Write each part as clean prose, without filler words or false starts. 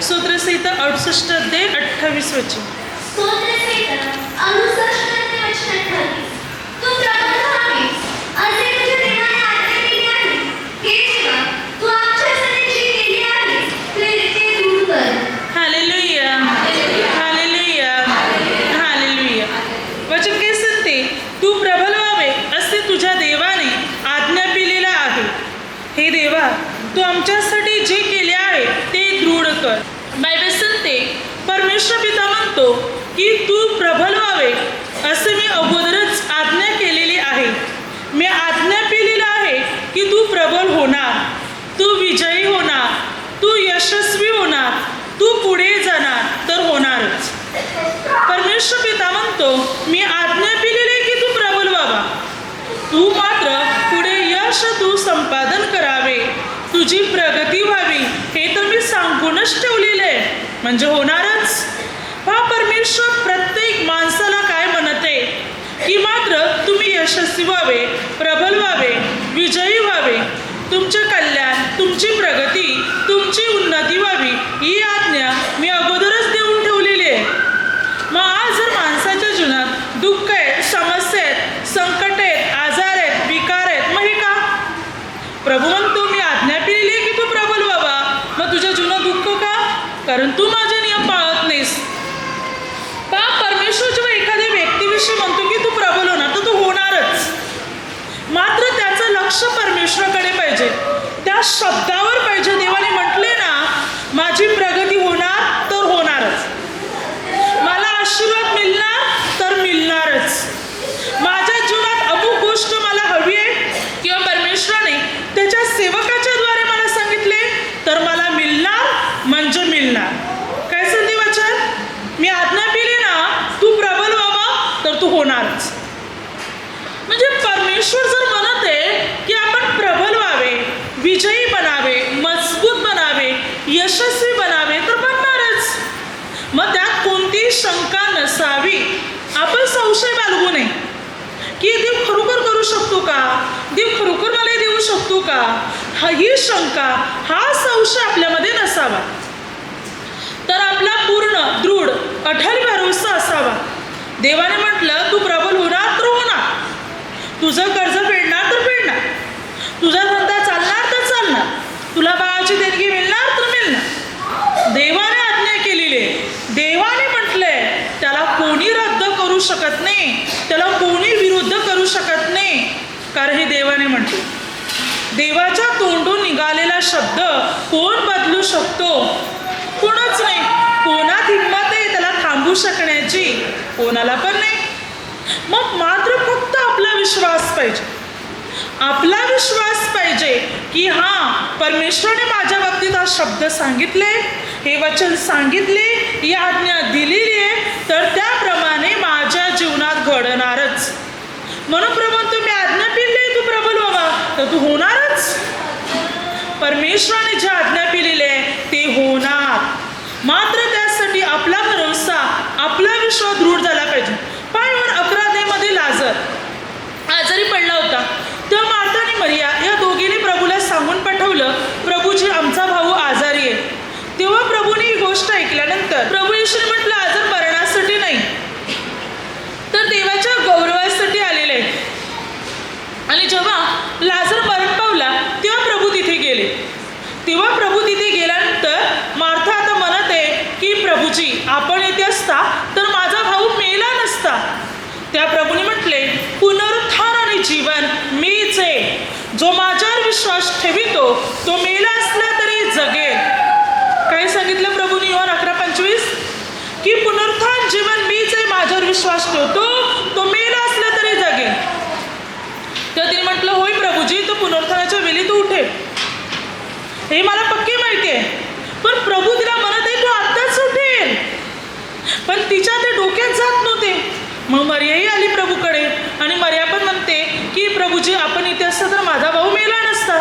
स्तोत्रसंहिता 68 अध्याय 28 वचन. स्तोत्रसंहिता 68 अध्याय वचन 28. तू प्रबल व्हावीस असे तुझ्या देवाने आज्ञा दिली आहे. हे देवा, तू आमच्यासाठी जी केली आहेस ते दूर कर. Hallelujah, hallelujah, hallelujah. वचन काय सांगते? तू प्रबल व्हावे असे तुझ्या देवाने आज्ञा दिलेला आहे. हे देवा, तू आमच्यासाठी जे केले आहे ते दृढ कर. बायबल सांगते, परमेश्वर पिता म्हणतो की तू प्रबल व्हावे असे मी अगोदरच आज्ञा केलेली आहे. मी आज्ञा दिलेला आहे की तू प्रबल होणार, तू विजयी होणार, तू यशस्वी होणार, तू पुढे जाणार तर होणारच. परमेश्वर पिता म्हणतो, मी आज्ञा दिलेली आहे की तू प्रबल व्हावा, तू मात्र पुढे यश तू संपादन करावे, तुझी प्रगती व्हावी. हे तर मी सांगूनच ठेवलेलं आहे, म्हणजे होणारच. हा परमेश्वर प्रत्येक माणसाला काय म्हणते की मात्र तुम्ही यशस्वी व्हावे, प्रबल व्हावे, विजयी व्हावे, तुमचे कल्याण, तुमची प्रगती, तुमची उन्नती व्हावी. ही आज्ञा मी अगोदरच देऊन ठेवलेली आहे. मग आज जर माणसाच्या जीवनात दुःख आहे, समस्या आहेत, संकट आहेत, आजार आहेत, विकार आहेत, मग हे का? प्रभू म्हणतो, मी आज्ञा दिलेली आहे की तू प्रबल व्हावा. मग तुझ्या जीवनात दुःख का? कारण तू माझे नियम पाळत नाहीस. परमेश्वर जेव्हा एखाद्या व्यक्तीविषयी म्हणतो की तू प्रबल होणार, तर तू होणारच. मात्र त्याचं लक्ष परमेश्वराकडे पाहिजे, त्या शब्दावर पाहिजे. देवाने म्हटले ना, माझी प्रगती होणार तर होणारच, मला आशीर्वाद मिळणार तर मिळणारच. माझ्या जीवनात अमुक गोष्ट मला हवी आहे किंवा परमेश्वराने त्याच्या सेवकाच्या द्वारे मला सांगितले तर मला मिळणार म्हणजे मिळणार. काय संधी वचन? मी आज्ञा दिली ना, तू प्रबल व्हावा तर तू होणारच. म्हणजे परमेश्वर जर म्हणत आहे की आपण प्रबल व्हावे, विजयी बनावे, मजबूत बनावे, यशस्वी बनावे तर बनणारच. मग त्यात कोणतीही शंका नसावी. आपण संशय बाळगू नये की देव खरोखर करू शकतो का, देव खरोखर मला हे देऊ शकतो का, ही शंका, हा संशय आपल्यामध्ये नसावा. तर आपला पूर्ण दृढ अढळ भरोसा असावा. देवाने म्हटलं तू प्रबल होणार तर होणार, तुझं कर्ज फेडणार तर फेडणार, तुझा धंदा चालणार तर चालणार, तुला बाळाची देणगी मिळणार तर मिळणार. देवाने आज्ञा केलेली आहे, देवाने म्हटलंय, त्याला कोणी रद्द करू शकत नाही, त्याला कोणी विरुद्ध करू शकत नाही. कारण हे देवाने म्हटले. देवाच्या तोंडून निघालेला शब्द कोण बदलू शकतो? कोणच नाही. कोणात हिंमत आहे त्याला थांबू शकण्याची? कोणाला पण नाही. मग मात्र फक्त आपला विश्वास पाहिजे, आपला विश्वास पाहिजे की हां, परमेश्वराने माझ्या बाबतीत हा शब्द सांगितले, हे वचन सांगितले, ही आज्ञा दिलेली आहे, तर त्याप्रमाणे माझ्या जीवनात घडणारच. म्हणून प्रभू, तुम्ही आज्ञा दिली, तू प्रबल व्हावा तर तू होणारच. परमेश्वराने जे आज्ञा दिलेली आहे ते होणार. मात्र त्यासाठी आपला भरोसा, आपला विश्वास दृढ झाला पाहिजे. पण 11 मध्ये लाजर आजारी पडला होता. तेव्हा मार्था आणि मरिया या दोघींनी प्रभूला सांगून पाठवलं, प्रभूजी, आमचा भाऊ आजारी आहे. तेव्हा प्रभूने ही गोष्ट ऐकल्यानंतर प्रभू येशूने म्हटलं, आजार मरणासाठी नाही तर देवाच्या गौरवासाठी आलेले आहे. आणि जेव्हा लाजर मरण पावला तेव्हा प्रभू तिथे गेले. तेव्हा प्रभू तिथे गेल्यानंतर मार्था आता म्हणत आहे की प्रभूजी, आपण येथे असता तर माझा भाऊ मेला नसता. त्या प्रभूने म्हटले, पुनरुत्थान आणि जीवन मीच आहे. जो माझ्यावर विश्वास ठेवितो तो मेला असला तरी जगेल. काय सांगितलं प्रभूने? योहान 11:25 की पुनरुत्थान जीवन मीच आहे, माझ्यावर विश्वास ठेवतो तो मेला असला तरी जगेल. तर तिने म्हटलं, होय प्रभूजी, तो पुनरुत्थानाच्या वेळी तो उठेल, हे मला पक्की माहिती आहे. पण प्रभू तिला म्हणत आहे, तू आत्ताच उठेल. पण तिच्या ते डोक्यात जात नव्हते. मग मरियाही आली प्रभूकडे आणि मरिया पण म्हणते की प्रभूजी, आपण इथे असता तर माझा भाऊ मेला नसता.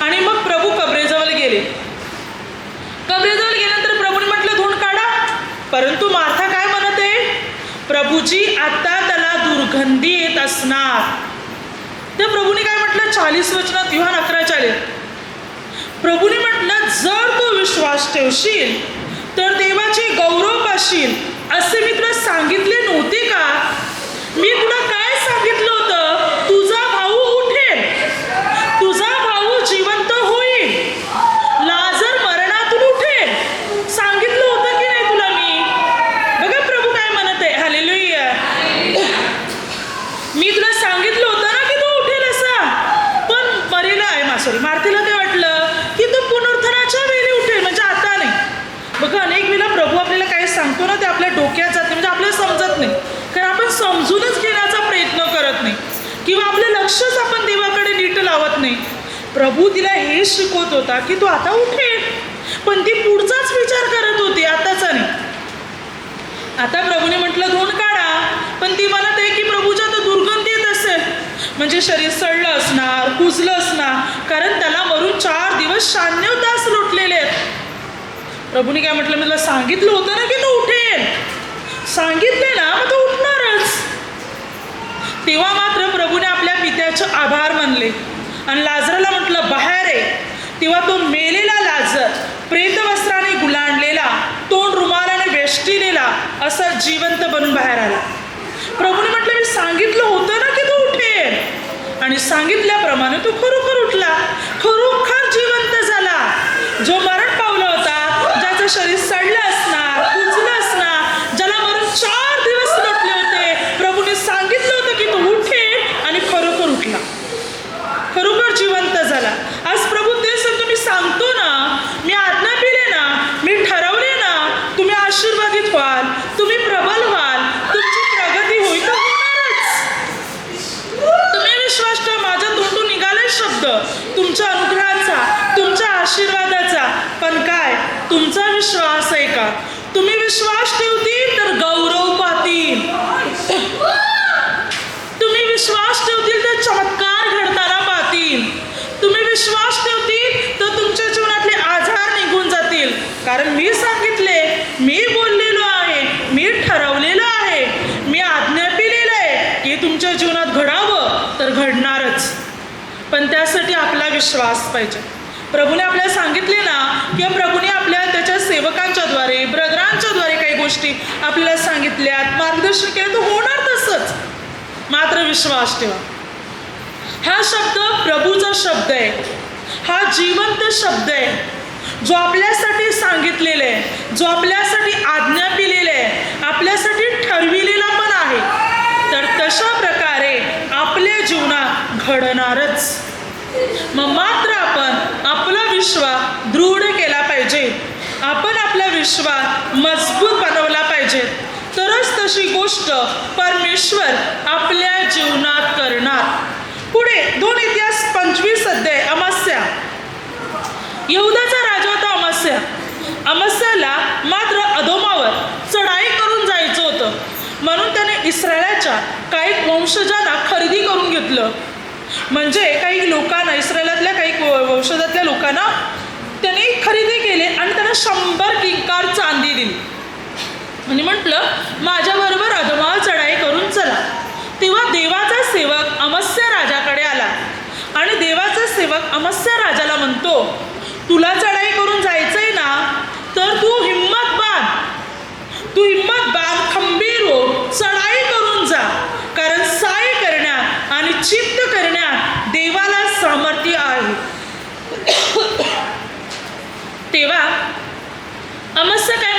आणि मग प्रभू कबरेजवळ गेले. कबरेजवळ गेल्यानंतर प्रभूने म्हटलं, धूळ काढा. परंतु मार्था काय म्हणत आहे? प्रभूजी, आता त्याला दुर्गंधी येत असणार. तर प्रभूने काय म्हटलं? 40 वचनात, योहान 11:40, प्रभूने म्हटलं, जर तू विश्वास ठेवशील ठरवशील तर देवाची गौरव पाशील असे मी तुला सांगितले नव्हते का? मी तुला काय सांगितलं होतं? तुझा भाऊ उठेल, तुझा भाऊ जिवंत होईल, लाजर मरणातून उठेल. सांगितलं होतं की नाही तुला मी? बघा प्रभू काय म्हणत आहे. हालेलुया. मी तुला सांगितलं होतं ना की तो उठेल असा. पण मरेला आहे मार्तीला काय वाटलं की तो पुनरुत्थानाच्या वेळी उठेल, म्हणजे आता नाही. बघा अनेक वेळेला प्रभू आपल्याला काय सांगतो ना ते आपल्या डोक्यात जाते, म्हणजे आपल्याला समजत नाही, कारण आपण समजूनच घेण्याचा प्रयत्न करत नाही किंवा आपलं लक्षच आपण देवाकडे नीट लावत नाही. प्रभू तिला हे शिकवत होता की तू आता उठेल, पण ती पुढचाच विचार करत होती, आताचा नाही. आता प्रभूने म्हटलं धुवून काढा, पण ती म्हणत आहे की प्रभूच्या तर दुर्गंधी येत असेल, म्हणजे शरीर सडलं असणार, कुजलं असणार, कारण त्याला मरून 4 दिवस 96 तास लोटलेले आहेत. प्रभूने काय म्हटलं, मी तुला सांगितलं होतं ना की तू उठेल, सांगितले ना मग तो उठणारच. तेव्हा मात्र प्रभूने आपल्या पित्याचे आभार मानले आणि लाजराला म्हटलं बाहेर ये. तेव्हा तो मेलेला लाजर, प्रेतवस्त्राने गुलांडलेला, तोंड रुमालाने वेष्टिलेला असा जिवंत बनून बाहेर आला. प्रभूने म्हटलं मी सांगितलं होतं ना की तू उठेल, आणि सांगितल्याप्रमाणे तो खरोखर उठला, खरोखर जिवंत झाला. जो मरण पावला होता, ज्याचं शरीर सडलं असणार, कुजलं असणार, ज्याला मरून 4 दिवस लोटले होते, प्रभूने सांगितलं होतं की तो उठेल आणि खरोखर उठला, खरोखर जिवंत झाला. आज प्रभू ते सर तुम्ही सांगतो ना, मी आज्ञा दिले ना, मी ठरवले ना, तुम्ही आशीर्वादित व्हाल, तुम्ही प्रबल व्हाल, तुमची प्रगती होईल तर होणारच. तुम्ही विश्वास ठेवा, माझ्या तोंडून निघाले शब्द तुमच्या अनुग्रहाचा, तुमच्या आशीर्वादाचा. पण काय तुमचा विश्वास आहे का? तुम्ही विश्वास ठेवतील तर गौरव पातील, तुम्ही विश्वास ठेवतील तर चमत्कार घडताना पाहतील, तुम्ही विश्वास ठेवतील तर तुमच्या जीवनातले आजार निघून जातील. कारण मी सांगितले, मी बोललेलो आहे, मी ठरवलेलं आहे, मी आज्ञा दिलेलं आहे की तुमच्या जीवनात घडावं तर घडणारच. पण त्यासाठी आपला विश्वास पाहिजे. प्रभूने आपल्याला सांगितले ना किंवा प्रभूने आपल्या त्याच्या सेवकांच्याद्वारे, ब्रदरांच्याद्वारे काही गोष्टी आपल्याला सांगितल्यात, मार्गदर्शन केलं, तर होणार तसंच. मात्र विश्वास ठेवा. हा शब्द प्रभूचा शब्द आहे, हा जिवंत शब्द आहे, जो आपल्यासाठी सांगितलेला आहे, जो आपल्यासाठी आज्ञा दिलेला आहे, आपल्यासाठी ठरविलेला पण आहे. तर तशा प्रकारे आपल्या जीवनात घडणारच. मग मात्र आपण आपला विश्वास दृढ केला पाहिजे, आपण आपला विश्वास मजबूत बनवला पाहिजे, तरच तशी गोष्ट परमेश्वर आपल्या जीवनात करणार. पुढे 2 इतिहास 25 अध्याय. अमास्या, यहुदाचा राजा होता अमास्या. अमास्याला मात्र अदोमावर चढाई करून जायचं होतं, म्हणून त्याने इस्रायलाच्या काही वंशजांना खरेदी करून घेतलं. म्हणजे काही लोकांना, इस्रायलातल्या काही वंशजातल्या लोकांना त्याने खरेदी केले आणि त्यांना 100 किंकार चांदी दिली. म्हणजे म्हटलं माझ्याबरोबर अदोमावर चढाई करून चला. तेव्हा देवाचा सेवक अमास्या राजाकडे आला आणि देवाचा सेवक अमास्या राजाला म्हणतो, तुला चढाई करून जायचंय ना, तर तू हिम्मत बांध, खंबीर हो, चढाई करून जा, कारण साय करण्यात आणि चित्त करण्यात देवाला सामर्थ्य आहे. तेव्हा अमास्या काय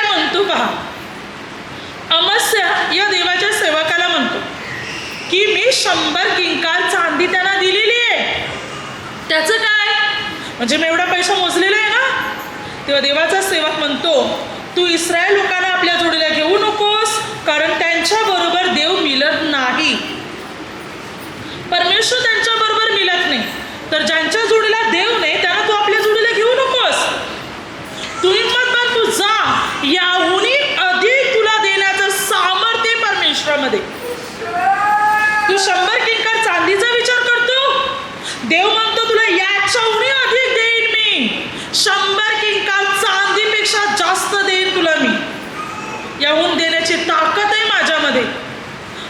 म्हणतो पहा. अमास्या या देवाच्या सेवकाला म्हणतो की मी 100 किंकार चांदी त्यांना दिलेली आहे. त्याचं काय, म्हणजे मी एवढा पैसा मोजलेला आहे ना. तेव्हा देवाचा सेवक म्हणतो, तू इस्रायल लोकांना आपल्या जोडीला घेऊ नकोस, कारण त्यांच्याबरोबर देव मिळत नाही, परमेश्वर त्यांच्याबरोबर मिळत नाही. तर ज्यांच्या जोडीला देव नाही त्यांना तू आपल्या जोडीला घेऊ नकोस. तू हिम्मत बांध, तू जा, याहूनही अधिक तुला देण्याचं सामर्थ्य परमेश्वरामध्ये. तू 100 किंकार चांदीचा विचार करतो, देव म्हणतो तुला याच्याहूनही अधिक देईन मी. 100 किंकार चांदीपेक्षा जास्त देईन तुला मी. याहून देण्याची ताकद आहे माझ्यामध्ये.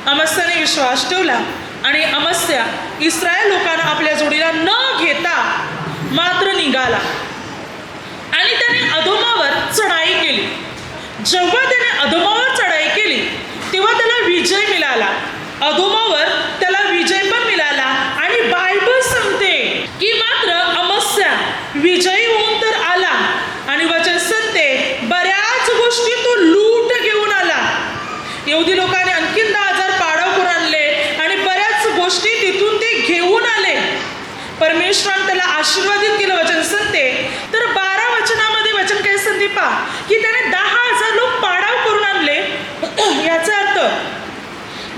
अमास्याने विश्वास ठेवला आणि अमास्या इस्रायल लोकांना आपल्या जोडीला न घेता मात्र निघाला आणि त्याने अधोमावर चढाई केली. जेव्हा त्याने अधोमावर चढाई केली तेव्हा त्याला विजय मिळाला. अधोमावर त्याला विजय पण मिळाला. आणि बायबल सांगते की मात्र अमस्या विजयी होऊन तर आला आणि वचन सांगते बऱ्याच गोष्टी तो लूट घेऊन आला. यहुदी लोकांनी आणखीन 10,000 पाडाव करून आणले आणि बऱ्याच गोष्टी तिथून ते घेऊन आले. परमेश्वराने त्याला आशीर्वादित केलं. वचन सांगते तर 12 वचनामध्ये वचन काय सांगते पहा की त्याने 10,000 लोक पाडाव करून आणले. याचा अर्थ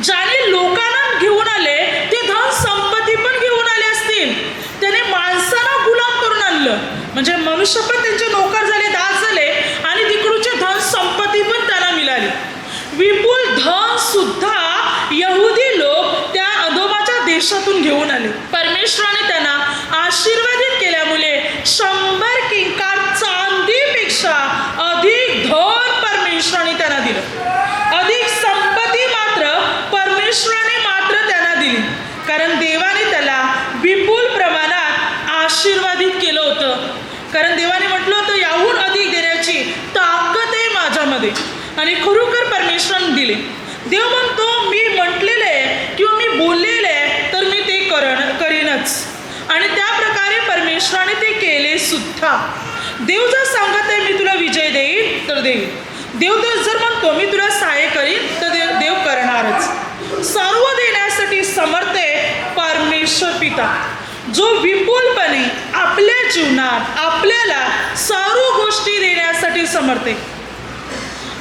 ज्याने लोकांना घेऊन आले ते धन संपत्ती पण घेऊन आले असतील. त्याने माणसाला गुलाम करून आणलं म्हणजे मनुष्य पण त्यांचे नोकर झाले, दास झाले आणि तिकडूचे धन संपत्ती पण त्यांना मिळाली. विपुल धन सुद्धा यहुदी लोक त्या अधोमाच्या देशातून घेऊन आले. परमेश्वराने त्यांना आशीर्वादित केल्यामुळे 100 किंकार चांदीपेक्षा अधिक धन परमेश्वराने त्यांना दिलं. अधिक संपत्ती मात्र परमेश्वराने मात्र त्यांना दिली. कारण देवाने त्याला विपुल प्रमाणात आशीर्वादित केलं होतं. कारण देवाने म्हटलं होतं याहून अधिक देण्याची ताकद आहे माझ्यामध्ये. आणि खरोखर परमेश्वराने दिले. देव म्हणतो मी म्हटलेलं आहे किंवा मी बोललेलं आहे तर मी ते करीनच. आणि त्या प्रकारे परमेश्वराने ते केले सुद्धा. देव जर सांगत आहे मी तुला विजय देईन तर देईन. देव जर म्हणतो मी तुला सहाय्य करीन तर देव करणारच. सर्व देण्यासाठी समर्थ आहे परमेश्वर पिता जो विपुलपणे आपल्या जीवनात आपल्याला सर्व गोष्टी देण्यासाठी समर्थ आहे.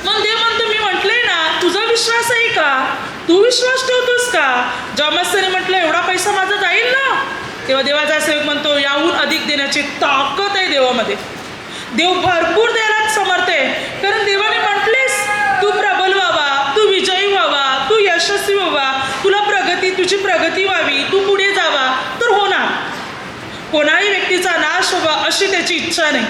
मग देव म्हणतो मी म्हटलंय ना तुझा विश्वास आहे का? तू विश्वास ठेवतोस का? जेव्हा मस्तने म्हटलं एवढा पैसा माझा जाईल ना तेव्हा देवाचा सेवक म्हणतो याहून अधिक देण्याची ताकद आहे देवामध्ये. देव भरपूर द्यायला समर्थ आहे. कारण देवाने म्हटलेस तू प्रबल व्हावा, तू विजयी व्हावा, तू यशस्वी व्हावा, तुझी प्रगती व्हावी, तू पुढे जावा तर होणार. कोणाही व्यक्तीचा नाश व्हावा अशी त्याची इच्छा नाही.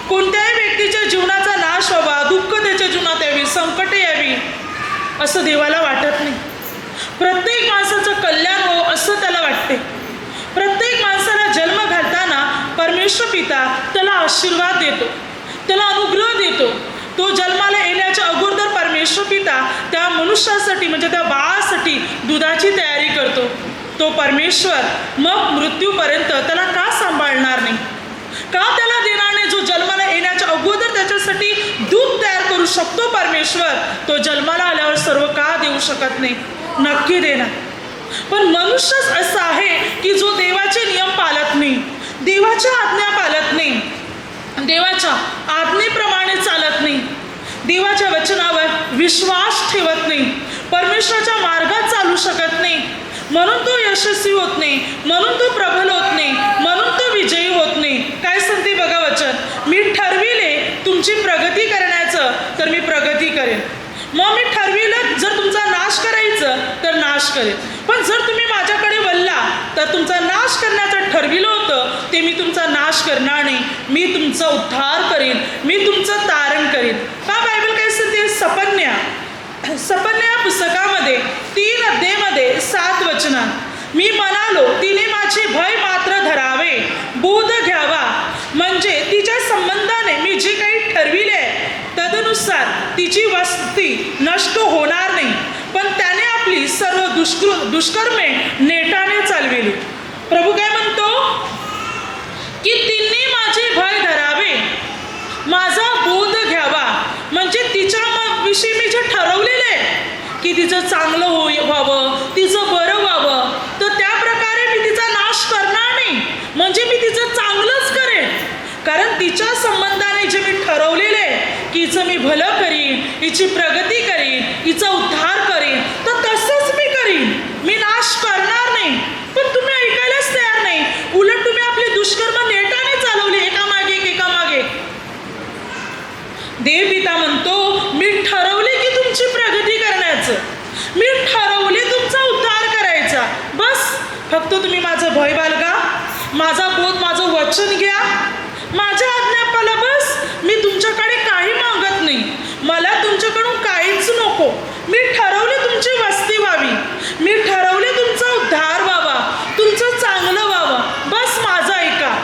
कोणत्याही व्यक्तीच्या जीवनाचा नाश व्हावा, दुःख त्याच्या जीवनात यावी, संकट यावी असं देवाला वाटत नाही. प्रत्येक माणसाचं कल्याण हो असं त्याला वाटते. प्रत्येक माणसाला जन्म घालताना परमेश्वर पिता त्याला आशीर्वाद देतो, त्याला अनुग्रह देतो. तो जन्माला येण्याच्या अगोदर परमेश्वर पिता त्या मनुष्यासाठी म्हणजे त्या बाळासाठी दुधाची तयारी करतो. तो परमेश्वर मग मृत्यूपर्यंत त्याला का सांभाळणार नाही? का त्याला देणार नाही? जो जन्माला येण्याच्या अगोदर त्याच्यासाठी दूध तयार करू शकतो परमेश्वर, तो जन्माला आल्यावर सर्व का देऊ शकत नाही? नक्की देणार. पण मनुष्यच असा आहे की जो देवाचे नियम पाळत नाही, देवाच्या आज्ञा पाळत नाही, देवाच्या आज्ञेप्रमाणे चालत नाही, देवाच्या वचनावर विश्वास ठेवत नाही, परमेश्वराच्या मार्गात चालू शकत नाही. म्हणून तो यशस्वी होत नाही, म्हणून तो प्रबल होत नाही, म्हणून तो विजयी होत नाही. काय सांगते बघा वचन, मी ठरविले तुमची प्रगती करण्याचं तर मी प्रगती करेन. मग मी ठरविलं जर तुमचा नाश करायचं तर नाश करेन. पण जर तुम्ही माझ्याकडे वळला तर तुमचा नाश करण्याचं ठरविलं होतं ते मी तुमचा नाश करणार नाही. मी तुमचा उद्धार करेन, मी तुमचं तारण करेन. का बायबल काय सांगते? सपन्या पुस्तकामध्ये 3 अध्यायामध्ये 7 वचनात मी म्हणालो तिने माझे भय मात्र धरावे, बोध घ्यावा, म्हणजे तिच्या संबंधाने मी जे काही ठरविले तदनुसार तिची वस्ती नष्ट होणार नाही, पण त्याने आपली सर्व दुष्कर्मे नेटाने चालविली. प्रभू काय म्हणतो की तिने माझे भय धरावे, माझा बोध घ्यावा, म्हणजे तिच्या विषयी मी जे ठरवलेलं आहे की तिचं चांगलं व्हावं, तिचं बरं व्हावं, तर त्या प्रकारे मी तिचा नाश करणार नाही, म्हणजे मी तिचं चांगलंच करेन. कारण तिच्या संबंधाने जे मी ठरवलेलं आहे की हिचं मी भलं करीन, हिची प्रगती करीन, हिचा उद्धार करीन, तर तसंच मी करीन. मी नाश करणार नाही. पण तुम्ही ऐकायलाच तयार नाही. उलट तुम्ही आपली दुष्कर्म नेटाने चालवली, एकामागे एक एकामागे एक. देव पिता म्हणतो मी ठरवले की तुमची प्रगती करण्याचं, मी ठरवले तुमचा उद्धार करायचा. बस फक्त तुम्ही माझं भय बाळगा, माझा बोध, माझं वचन घ्या, माझ्या आज्ञा पाळा. बस मी तुमच्याकडे काही मागत नाही, मला तुमच्याकडून काहीच नको. मी ठरवले तुमची वस्ती व्हावी, मी ठरवले तुमचा उद्धार व्हावा, तुमचं चांगलं व्हावं. बस माझं ऐका.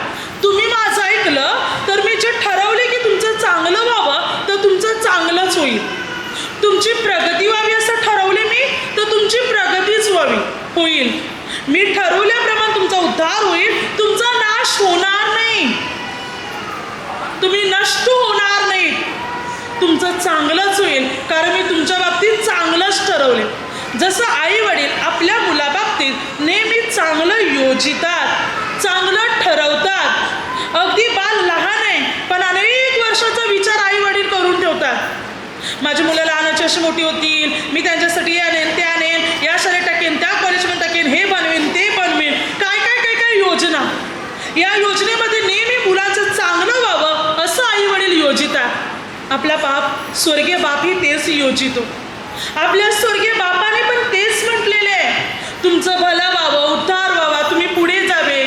चांगलंच होईल, कारण मी तुमच्या बाबतीत चांगलंच ठरवले. जसं आई वडील आपल्या मुलाबाबतीत नेहमी चांगलं योजितात, चांगलं ठरवतात. अगदी बाल लहान आहे पण अनेक वर्षाचा विचार आई वडील करून ठेवतात. माझी मुलं लहानाची अशी मोठी होतील, मी त्यांच्यासाठी हे आणेन ते आणेन, या शाळेत टाकेन त्या कॉलेजमध्ये टाकेन, हे बनवेन ते बनवेन, काय काय काय काय योजना. या योजनेमध्ये नेहमी मुलाचं चांगलं व्हावं असं आई वडील योजितात. आपला बाप स्वर्गीय बापही तेच योजितो. आपल्या स्वर्गीय बापाने पण तेच म्हटलेले आहे, तुमचं भलं व्हावं, उद्धार व्हावा, तुम्ही पुढे जावे,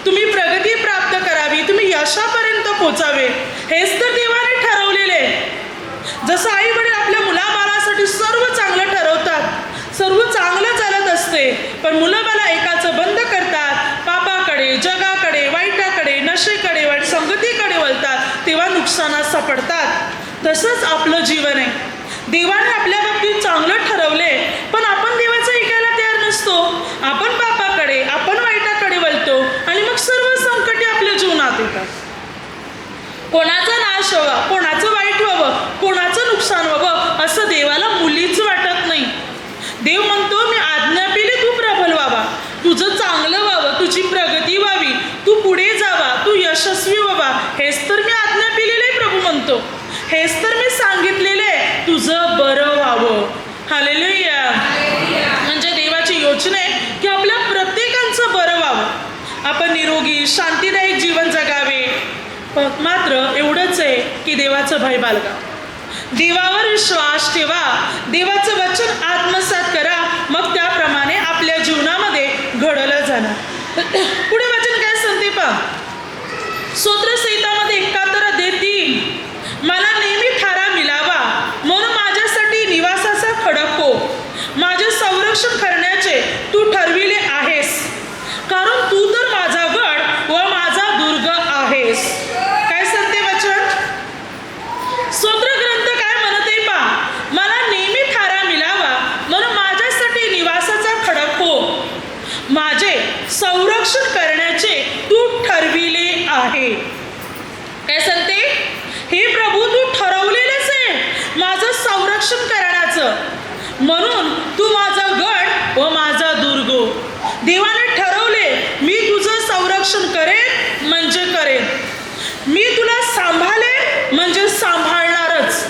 तुम्ही प्रगती प्राप्त करावी, तुम्ही यशापर्यंत पोचावे, हेच तर देवाने ठरवलेले आहे. जसं आई वडील आपल्या मुलाबाळासाठी सर्व चांगलं ठरवतात, सर्व चांगलं चालत असते, पण मुलाबाळा एकाचं बंद करतात, पापाकडे, जगाकडे, वाईटाकडे, नशेकडे, वाईट संगतीकडे वळतात, तेव्हा नुकसानात सापडतात. तसंच आपलं जीवन आहे. देवाने आपल्या बाबतीत चांगलं ठरवले, पण आपण देवाचं ऐकायला तयार नसतो. आपण पापाकडे, आपण वाईटाकडे वळतो आणि मग सर्व संकटे आपल्या जीवनात येतात. कोणाचा नाश व्हावा, कोणाचं वाईट व्हावं, कोणाचं नुकसान व्हावं असं देवाला मुलीच वाटत नाही. देव म्हणतो, मी आज्ञा केली तू प्रबल व्हावा, तुझं चांगलं व्हावं, तुझी प्रगती व्हावी, तू पुढे जावा, तू यशस्वी व्हावा, हेच तर मी आज्ञा केलेलं आहे. प्रभू म्हणतो, हेच तर मी सांगितलेलं आहे, तुझं बरं व्हावं. हालेलुया. म्हणजे देवाची योजना आहे की आपल्या प्रत्येकांचं बरं व्हावं, आपण निरोगी शांतीदायक जीवन जगावे. मात्र एवढंच आहे की देवाचं भय बाळगा, देवावर विश्वास ठेवा, देवाचं वचन आत्मसात करा, मग त्याप्रमाणे आपल्या जीवनामध्ये घडलं जाणार. पुढे वचन काय सांगते पहा, स्तोत्रसंहितामध्ये 71 अध्याय 3, मला नेहमी थारा मिळावा म्हणून माझ्यासाठी निवासाचा खडक हो, माझे संरक्षण करण्याचे तू ठरविले आहेस, कारण तू तर माझा गड व माझा दुर्ग आहेस. काय सांगते वचन? स्तोत्र ग्रंथ काय म्हणत आहे पहा, मला नेहमी थारा मिळावा म्हणून माझ्यासाठी निवासाचा खडक हो, माझे संरक्षण करण्याचे तू ठरविले आहे. काय सांगते? हे प्रभू, तू ठरवलेलेच आहे माझं संरक्षण करण्याचं, म्हणून तू माझा गड व माझा दुर्ग. देवाने ठरवले, मी तुझं संरक्षण करेन म्हणजे करेन, मी तुला सांभाळेन म्हणजे सांभाळणारच,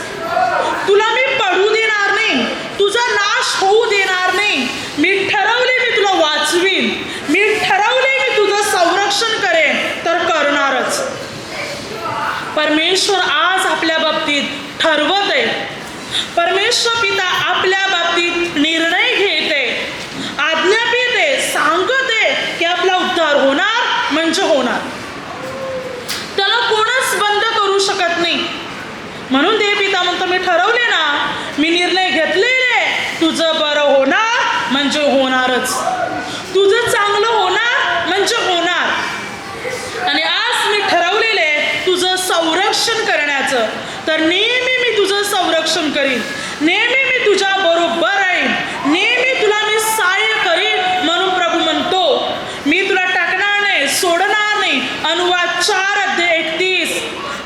तुला मी पडू देणार नाही, तुझा नाश होऊ देणार नाही. मी ठरवले मी तुला वाचवीन, मी ठरवले मी तुझं संरक्षण करेन तर करणारच. परमेश्वर आज आपल्या बाबतीत ठरवत आहे, परमेश्वर पिता आपल्या बाबतीत निर्णय घेते, आज्ञा देते, सांगते की आपला उद्धार होणार म्हणजे होणार, त्याला कोणच बंद करू शकत नाही. म्हणून देव पिता म्हणतो, मी ठरवले ना, मी निर्णय घेतलेले, तुझं बरं होणार म्हणजे होणारच, तुझं चांगलं होणार म्हणजे होणार. आणि आज मी ठरवलेले तुझं संरक्षण करण्याचं, तर नेहमी मी तुझं संरक्षण करीन, नेहमी मी तुझ्या बरोबर राहीन, नेहमी तुला मी सहाय्य करीन. म्हणून प्रभू म्हणतो, मी तुला टाकणार नाही, सोडणार नाही. अनुवाद 4 अध्याय 31.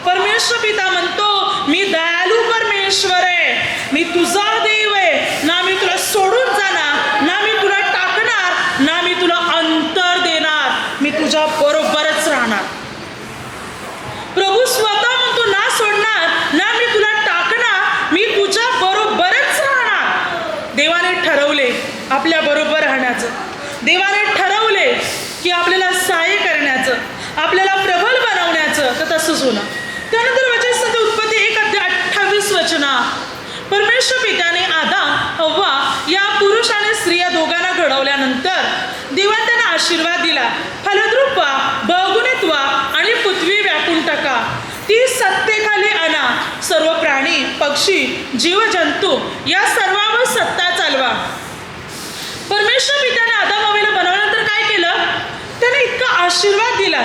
परमेश्वर पिता म्हणतो, मी दयालू परमेश्वर आहे, मी तुझा देव आहे, ना मी तुला सोडून जाणार, ना मी तुला टाकणार, ना मी तुला अंतर देणार, मी तुझ्या बरोबरच राहणार. प्रभू स्वतः म्हणतो, ना सोडणार, ना मी तुला टाकणार, मी तुझ्या बरोबरच राहणार. देवाने ठरवले आपल्या बरोबर राहण्याचं, देवाने ठरवले की आपल्याला सहाय्य करण्याचं, आपल्याला प्रबल बनवण्याचं, तर तसंच होणार. त्यानंतर वचन सांगते उत्पत्ती 1 अध्याय 28 वचना, परमेश्वर पित्याने आदाम हव्वा या पुरुष आणि स्त्री या दोघांना घडवल्यानंतर देवाने त्यांना आशीर्वाद दिला, फलद्रूप व्हा, बहुगुणित व्हा आणि पृथ्वी व्यापून टाका, ती सत्तेखाली आणा, सर्व प्राणी, पक्षी, जीवजंतू या सर्वांवर सत्ता चालवा. परमेश्वर पित्याने आदाम हव्वाला बनवल्यानंतर काय केलं, त्याने इतका आशीर्वाद दिला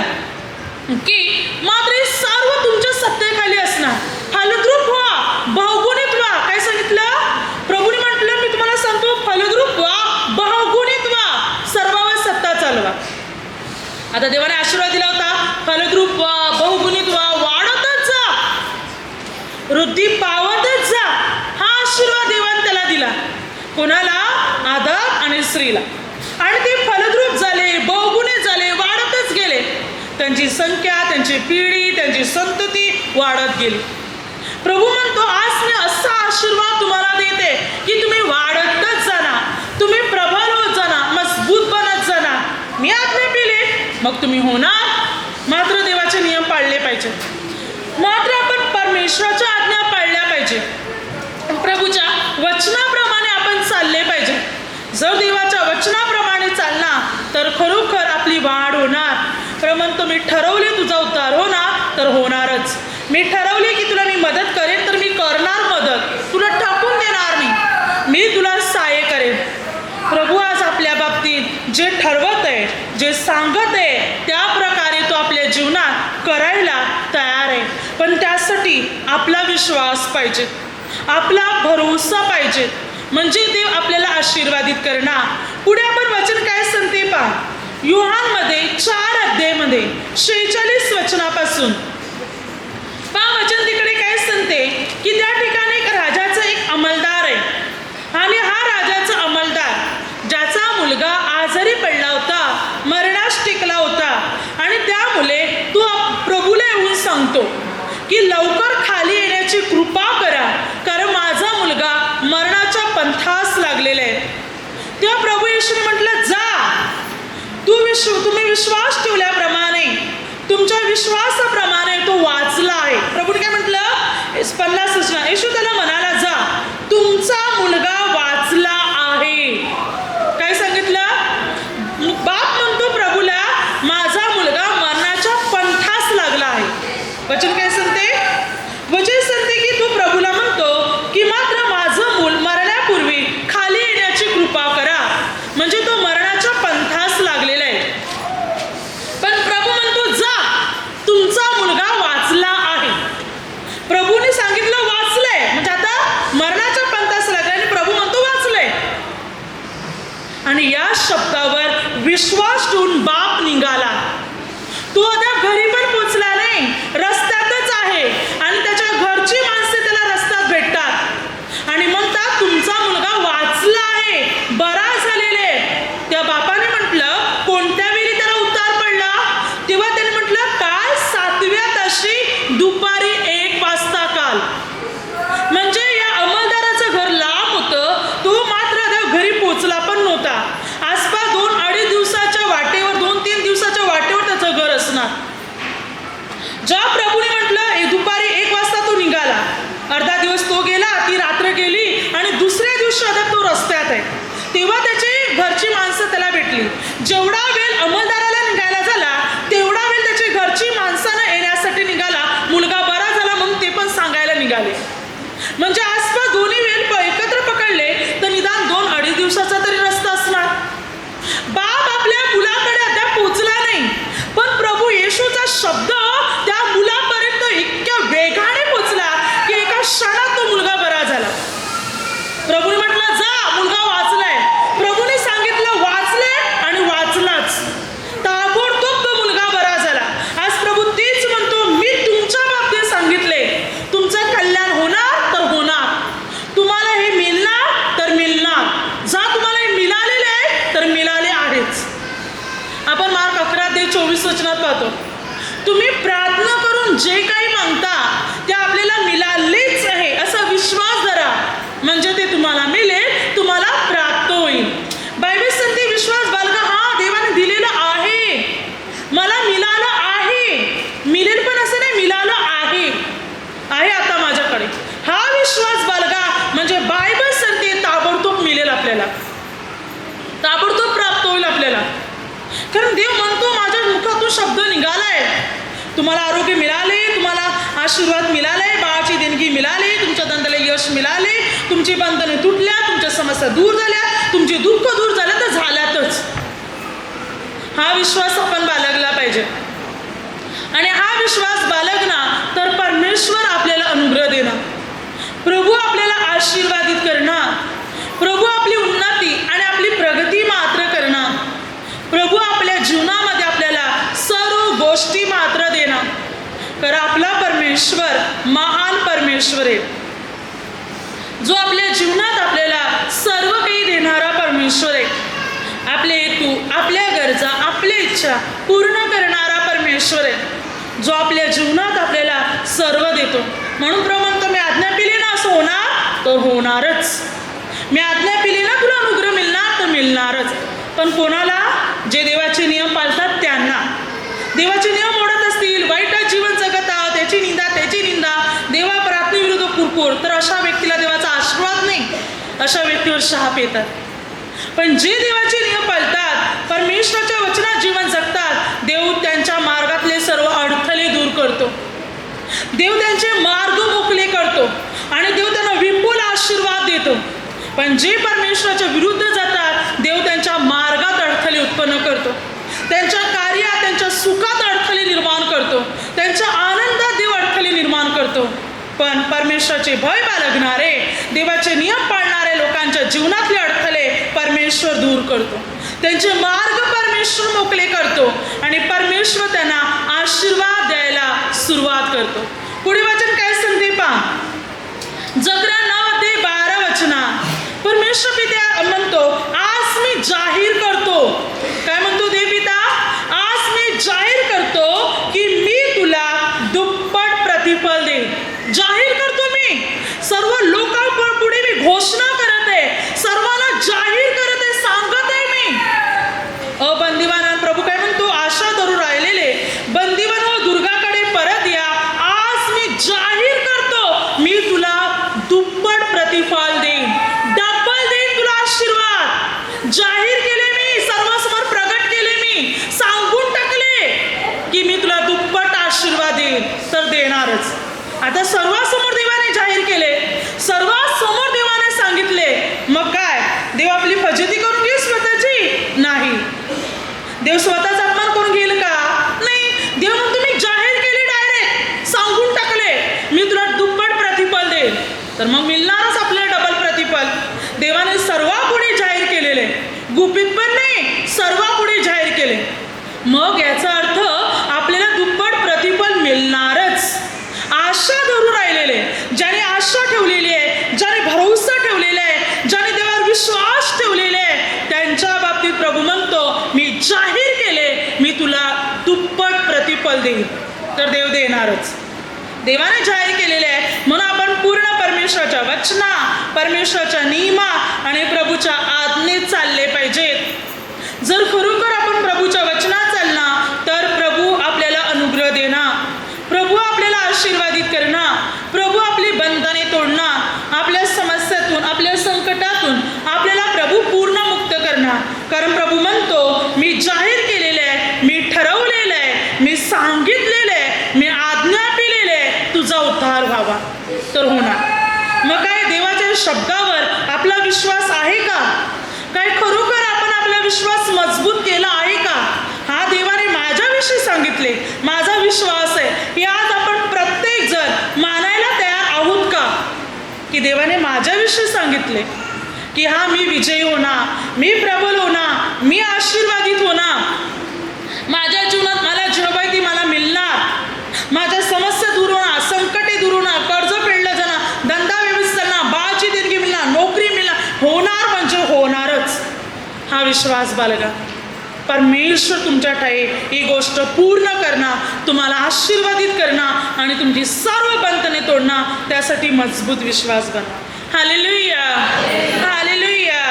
की मात्र हे सर्व तुमच्या सत्तेखाली असणार, फलद्रूप व्हा, बहुगुणित व्हा. काय सांगितलं प्रभूने? म्हटलं, मी तुम्हाला सांगतो, फलद्रूप व्हा, बहुगुणित व्हा, सर्वांवर सत्ता चालवा. आता देवाने आशीर्वाद दिला होता, फलद्रूप व्हा, बहुगुणित व्हा, वाढतच जा, वृद्धी पावतच जा. कोणाला? आदम आणि स्त्रीला. आणि ते फलद्रूप झाले, बहुगुणे झाले, वाढतच गेले. त्यांची संख्या, त्यांची पिढी, त्यांची संतती वाढत गेली. प्रभू म्हणतो, आज मी असा आशीर्वाद तुम्हाला देते की तुम्ही वाढतच जाणार, तुम्ही प्रबल होत जाणार, मजबूत बनत जाणार. मी आज्ञा दिली मग तुम्ही होणार. मात्र देवाचे नियम पाळले पाहिजे. मात्र आपण परमेश्वराच्या आज्ञा पाळल्या पाहिजे. प्रभूच्या वचनाप्रमाणे आपण चालले पाहिजे. जर देवाच्या वचनाप्रमाणे चालणार तर खरोखर आपली वाढ होणार. म्हणतो, मी ठरवले तुझा उद्धार होणार तर होणारच. मी ठरवले की तुला मी मदत करेन तर मी करणार मदत, तुला टाकून देणार नाही, मी तुला सहाय्य करेन. प्रभू आज आपल्या बाबतीत जे ठरवत आहे, जे सांगत आहे त्या प्रकारे तो आपल्या जीवनात करायला तयार आहे. पण त्यासाठी आपला विश्वास पाहिजे, आपला भरोसा पाहिजे, म्हणजे देव आपल्याला आशीर्वादित करणार. पुढे आपण वचन काय सांगते पहा. योहानमध्ये 4 अध्यायामध्ये 46 वचनापासून पहा वचन तिकडे काय सांगते की त्या ठिकाणी एक राजाचा एक अंमलदार आहे. आणि हा राजाचा अंमलदार ज्याचा मुलगा आजारी पडला होता, मरणास टेकला होता. आणि त्यामुळे तो प्रभूला येऊन सांगतो की लवकर खाली येण्याची कृपा करा, कारण माझा मुलगा मरणाच्या पंथास लागलेला आहे. तेव्हा प्रभू येशूने म्हटलं, जा, तुम्ही विश्वास ठेवल्याप्रमाणे, तुमच्या विश्वासाप्रमाणे तो वाचला आहे. प्रभूने काय म्हटलं? 50 वचन. येशू त्याला म्हणाला, जा, तुमचा मुलगा वाचला आहे. काय सांगितलं? बाप म्हणतो प्रभूला, माझा मुलगा मरणाच्या पंथास लागला आहे. वचन काय सांगते? वचन सांगते की तू प्रभूला म्हणतो की मात्र माझं मूल मरण्यापूर्वी खाली येण्याची कृपा करा, म्हणजे तो मरणाच्या पंथास लागलेला आहे. पण प्रभू म्हणतो, जा, तुमचा मुलगा वाचला आहे. प्रभूने सांगितलं वाचलंय, म्हणजे आता मरणाच्या पंथास लागला आणि प्रभू म्हणतो वाचलंय. आणि या शब्दावर विश्वास ठेवून बाप निघाला. तो अद्याप घरी पण पोचला नाही, रस्त्यातच आहे. आणि त्याच्या घरची माणसे त्याला रस्त्यात भेटतात आणि म्हणतात, तुमचा मुलगा वाचला आहे, बरा झालेला आहे. त्या बापाने म्हटलं, कोणत्या वेळी त्याला उतार पडला? तेव्हा त्याने म्हटलं, काल 7व्या ताशी दुपारी 1 वाजता काल. म्हणजे या अंमलदाराचं घर लांब होतं, तो मात्र अद्याप घरी पोचला पण नव्हता. आसपास 2-2.5 दिवसाच्या वाटेवर, 2-3 दिवसाच्या वाटेवर त्याचं घर असणार. जेव्हा प्रभूने म्हटलं दुपारी 1 वाजता तो निघाला, अर्धा दिवस तो गेला, ती रात्र गेली आणि दुसऱ्या दिवशी अद्याप तो रस्त्यात आहे. तेव्हा त्याची घरची माणसं त्याला भेटली. जेवढा वेळ अंमलदाराला निघायला झाला तेवढा वेळ त्याची घरची माणसानं येण्यासाठी निघाला. मुलगा बरा झाला म्हणून ते पण सांगायला निघाले. म्हणजे आसपास दोन्ही वेळ एकत्र पकडले तर निदान 2-2.5 दिवसाचा तरी रस्ता असणार. बाप आपल्या मुलाकडे अद्याप पोचला नाही, पण प्रभू येशूचा शब्द त्या मुलापर्यंत इतक्या वेगाने पोचला की एका क्षणात तो मुलगा बरा झाला. प्रभूने म्हटलं, जा, मुलगा वाचलाय. प्रभूने सांगितलं वाचले आणि वाचलाच. ताबडतोब तो मुलगा बरा झाला. आज प्रभू तेच म्हणतो, मी तुमच्या बाबतीत सांगितले, तुमचं कल्याण होणार तर होणार, तुम्हाला हे मिळणार तर मिळणार. जा, तुम्हाला हे मिळालेले आहे तर मिळाले आहेच. आपण मार्क 11-24 वचनात पाहतो, तुम्ही प्रार्थना करून जे काही मागता ते आपल्याला मिळालेच आहे असा विश्वास धरा, म्हणजे ते तुम्हाला मिळेल, तुम्हाला प्राप्त होईल. बायबल सांगते, विश्वास बाळगा. हा, देवाने दिलेला आहे, मला मिळालं आहे. मिळेल पण असं नाही, मिळालं आहे, आहे आता माझ्याकडे. हा विश्वास बाळगा, म्हणजे बायबल सांगते ताबडतोब मिळेल आपल्याला, ताबडतोब प्राप्त होईल आपल्याला. कारण देव म्हणतो, माझ्या मुखातून शब्द निघालाय, तुम्हाला आरोग्य मिळाले, तुम्हाला आशीर्वाद मिळाले, बाळाची देणगी मिळाली, तुमच्या धंद्याला यश मिळाले, तुमची बंधने तुटल्या, तुमच्या समस्या दूर झाल्या, तुमचे दुःख दूर झाल्या तर झाल्यातच. हा विश्वास आपण बाळगला पाहिजे. आणि हा विश्वास बाळगला तर परमेश्वर आपल्याला अनुग्रह देणार, प्रभू आपल्याला आशीर्वादित करणार, प्रभू आपली उन्नती आणि आपली प्रगती मात्र करणार, प्रभू आपल्या जीवनामध्ये आपल्याला सर्व गोष्टी मात्र देणार. कारण आपला परमेश्वर महान परमेश्वर आहे. जो आपल्या जीवनात आपल्याला सर्व काही देणारा परमेश्वर आहे. आपले हेतू, आपल्या गरजा, आपल्या इच्छा पूर्ण करणारा परमेश्वर आहे, जो आपल्या जीवनात आपल्याला सर्व देतो. म्हणून प्रभू म्हणतो, मी आज्ञा पिली ना असं होणार तर होणारच. मी आज्ञा पिली ना तुला अनुग्रह मिळणार तर मिळणारच. पण कोणाला? जे देवाचे नियम पाळतात त्यांना. देवाचे नियम मोडत असतील, वाईट जीवन जगत आहोत, त्याची निंदा, देवा प्रार्थनेविरुद्ध कुरकुर, तर अशा व्यक्तीला देवाचा आशीर्वाद नाही, अशा व्यक्तीवर शाप येतात. पण जे देवाचे नियम पाळतात, परमेश्वराच्या वचनात जीवन जगतात, देव त्यांच्या मार्गातले सर्व अडथळे दूर करतो. देव त्यांचे मार्ग मोकळे करतो आणि देव त्यांना विपुल आशीर्वाद देतो. पण जे परमेश्वराच्या विरुद्ध जातात, देव त्यांच्या मार्गात अडथळे उत्पन्न करतो, त्यांच्या कार्यात, त्यांच्या सुखात अडथळे निर्माण करतो, त्यांच्या आनंदात देव अडथळे निर्माण करतो. पण परमेश्वराचे भय बाळगणारे, देवाचे नियम पाळणारे लोकांच्या जीवनातले अडथळे परमेश्वर दूर करतो, त्यांचे मार्ग परमेश्वर मोकळे करतो आणि परमेश्वर त्यांना आशीर्वाद द्यायला सुरुवात करतो. पुढे वचन काय सांगते पहा, जकर्या 9:12 परमेश्वर पिता म्हणतो, आज मी जाहीर करतो. काय म्हणतो देव पिता? आज मी जाहीर करतो की मी तुला दुप्पट प्रतिफल देईन. जाहीर करतो मी, सर्व लोकांपुढे मी घोषणा करत आहे, सर्वांना जाहीर करत आहे, सांगत आहे मी. बंदिवान प्रभू काय म्हणतो, आशा धरून राहिलेले बंदिवान व दुर्गाकडे परत या. आज मी जाहीर करतो, मी तुला दुप्पट प्रतिफल देईन, डबल देईन तुला आशीर्वाद. जाहीर केले मी, सर्वांसमोर प्रगट केले मी, सांगून टाकले की मी तुला दुप्पट आशीर्वाद देईन, तर देणारच. आता सर्वांसमोर देवाने जाहीर केले, सर्वांसमोर देवाने सांगितले, मग काय देव आपली फजिती करून घेईल स्वतःची? नाही. देव स्वतःचा अपमान करून घेईल का? नाही. देव म्हणतो, मी जाहीर केले, डायरेक्ट सांगून टाकले, मी तुला दुप्पट प्रतिफल देईल, तर मग मिळणारच आपल्याला डबल प्रतिफल. देवाने सर्वापुढे जाहीर केलेले, गुपित पण नाही, सर्वापुढे जाहीर केले. मग याचा अर्थ आपल्याला दुप्पट प्रतिफल मिळणारच. आशा धरून राहिलेले, ज्याने आशा ठेवलेली आहे, ज्याने भरोसा ठेवलेला आहे, ज्याने देवावर विश्वास ठेवलेला आहे, त्यांच्या बाबतीत प्रभू म्हणतो, मी जाहीर केले, मी तुला दुप्पट प्रतिफल देईन, तर देव देणारच. देवाने जाहीर केलेले आहे, म्हणून आपण पूर्ण परमेश्वराच्या वचना, परमेश्वराच्या नियमा आणि प्रभूच्या आज्ञेत चालले पाहिजेत. जर खरोखर आपण प्रभूच्या वचनात चालणार, तर प्रभू आपल्याला अनुग्रह देणार, प्रभू आपल्याला आशीर्वादित करणार, प्रभू आपली बंधने तोडणार, आपल्या समस्यातून, आपल्या संकटातून आपल्याला प्रभू पूर्ण मुक्त करणार. कारण प्रभू म्हणतो, मी जाहीर केलेलं आहे, मी ठरवलेलं आहे, मी सांगितलेलं आहे, मी आज्ञा पिलेलं आहे, तुझा उद्धार व्हावा, तर होणार. मग काय देवाच्या शब्दावर आपला विश्वास आहे का? काय खरोखर आपण आपला विश्वास मजबूत केला आहे का? हा देवाने माझ्याविषयी सांगितले, माझा विश्वास आहे, हे आज आपण प्रत्येक जण मानायला तयार आहोत का? की देवाने माझ्याविषयी सांगितले की हा मी विजयी होणार, मी प्रबल होणार, मी आशीर्वादित होणार, माझ्या जीवनात मला जेव्हा ती मला मिळणार, माझ्या समस्या दूर होणार, संकटे दूर होणार, कर्ज फेडलं जाणार, धंदा व्यवस्थित चालणार, बाळाची देणगी मिळणार, नोकरी मिळणार, होणार म्हणजे होणारच. हा विश्वास बाळगा. परमेश्वर तुमच्या ठाई ही गोष्ट पूर्ण करणार, तुम्हाला आशीर्वादित करणार आणि तुमची सर्व बंधने तोडणार. त्यासाठी मजबूत विश्वास बना. Hallelujah, hallelujah,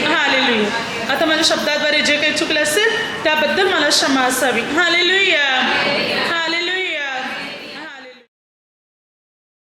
hallelujah. आता माझ्या शब्दाद्वारे जे काही चुकले असेल त्याबद्दल मला क्षमा असावी. हालेलुया.